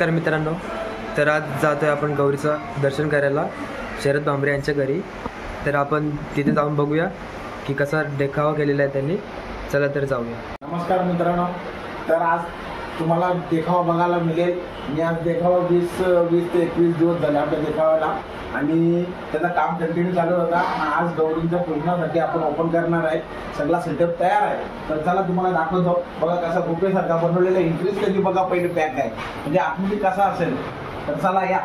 नमस्कार मित्रांनो, तर आज जातोय आपण गौरीचं दर्शन करायला शरद भांबरे यांच्या घरी। तर आपण तिथे जाऊन बघूया की कसा देखावा केलेला आहे त्यांनी। चला तर जाऊया। नमस्कार मित्रांनो, तर आज तुम्हाला देखावा बघायला मिळेल। मी आज देखावा 20 ते 21 दिवस झाले आपल्या देखाव्याला आणि त्याचं काम कंटिन्यू चालू होता। आज गौरींच्या पूजनासाठी आपण ओपन करणार आहे। सगळा सेटअप तयार आहे, तर चला तुम्हाला दाखवतो। बघा कसा गुफेसारखा बनवलेला इंटरेस्ट कधी बघा पहिले पॅक आहे, म्हणजे आतमध्ये कसा असेल। तर चला या,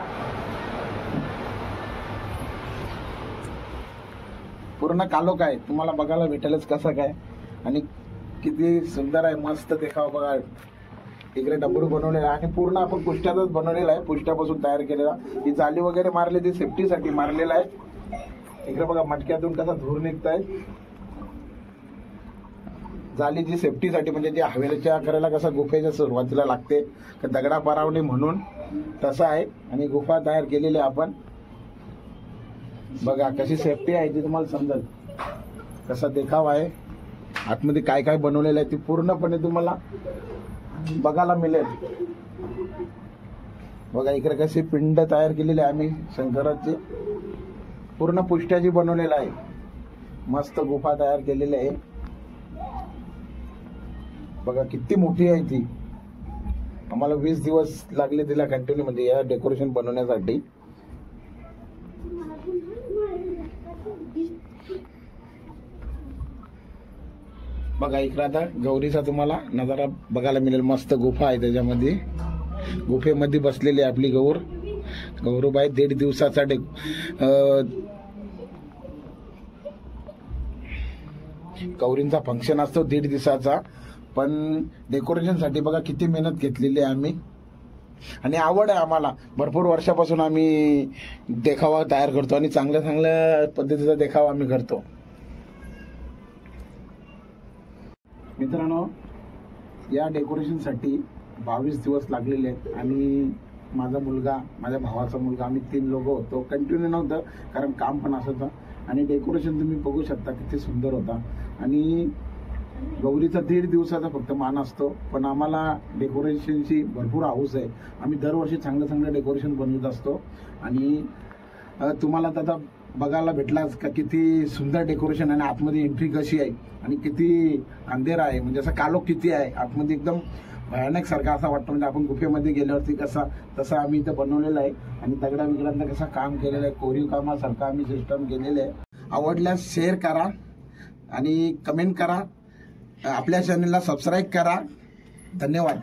पूर्ण कालोख आहे तुम्हाला बघायला भेटेलच कसा काय आणि किती सुंदर आहे। मस्त देखावा बघा। इकडे डबरू बनवलेला आहे आणि पूर्ण आपण पुष्ट्यातच बनवलेला आहे, पुष्ट्यापासून तयार केलेला। ही जाली वगैरे मारली ती सेफ्टीसाठी मारलेला आहे। इकडे बघा मटक्यातून कसा धूर निघताय। जाली जी सेफ्टीसाठी, म्हणजे जी हवेच्या करायला कसा गुफेच्या सुरुवातीला लागते दगडा पारावणे म्हणून तसं आहे। आणि गुफा तयार केलेली आहे आपण। बघा कशी सेफ्टी आहे ती तुम्हाला समजेल। कसा देखावा आहे, आतमध्ये काय काय बनवलेलं आहे ते पूर्णपणे तुम्हाला बघायला मिळेल। बघा इकडे कशी पिंड तयार केलेली आहे आम्ही शंकराची, पूर्ण पुष्ट्याची बनवलेला आहे। मस्त गुफा तयार केलेली आहे। बघा किती मोठी आहे ती। आम्हाला 20 दिवस लागले तिला कंटिन्यू, म्हणजे या डेकोरेशन बनवण्यासाठी। बघा इकडे आता गौरीचा तुम्हाला नजारा बघायला मिळेल। मस्त गुफा आहे, त्याच्यामध्ये गुफेमध्ये बसलेली आहे आपली गौरूबाई। 1.5 दिवसाचा गौरींचा फंक्शन असतो 1.5 दिवसाचा, पण डेकोरेशनसाठी बघा किती मेहनत घेतलेली आहे आम्ही। आणि आवड आहे आम्हाला, भरपूर वर्षापासून आम्ही देखावा तयार करतो आणि चांगल्या चांगल्या पद्धतीचा देखावा आम्ही करतो। मित्रांनो, या डेकोरेशनसाठी 22 दिवस लागलेले आहेत आणि माझा मुलगा, माझ्या भावाचा मुलगा, आम्ही 3 लोक होतो। कंटिन्यू नव्हतं कारण काम पण असायचं। आणि डेकोरेशन तुम्ही बघू शकता किती सुंदर होता। आणि गौरीचा 1.5 दिवसाचा फक्त मान असतो, पण आम्हाला डेकोरेशनची भरपूर हौस आहे। आम्ही दरवर्षी चांगलं चांगलं डेकोरेशन बनवत असतो आणि तुम्हाला आता बघायला भेटलाच का किती सुंदर डेकोरेशन आणि आतमध्ये एंट्री कशी आहे आणि किती अंधेरा आहे, म्हणजे असं कालोख किती आहे आतमध्ये, एकदम भयानक सारखा असा वाटतं। म्हणजे आपण गुफेमध्ये गेल्यावरती कसा तसं आम्ही इथं बनवलेलं आहे आणि दगडा विगडांना कसं काम केलेलं आहे, कोरीव कामासारखं आम्ही सिस्टम केलेलं आहे। आवडल्यास शेअर करा आणि कमेंट करा, आपल्या चॅनलला सबस्क्राईब करा। धन्यवाद।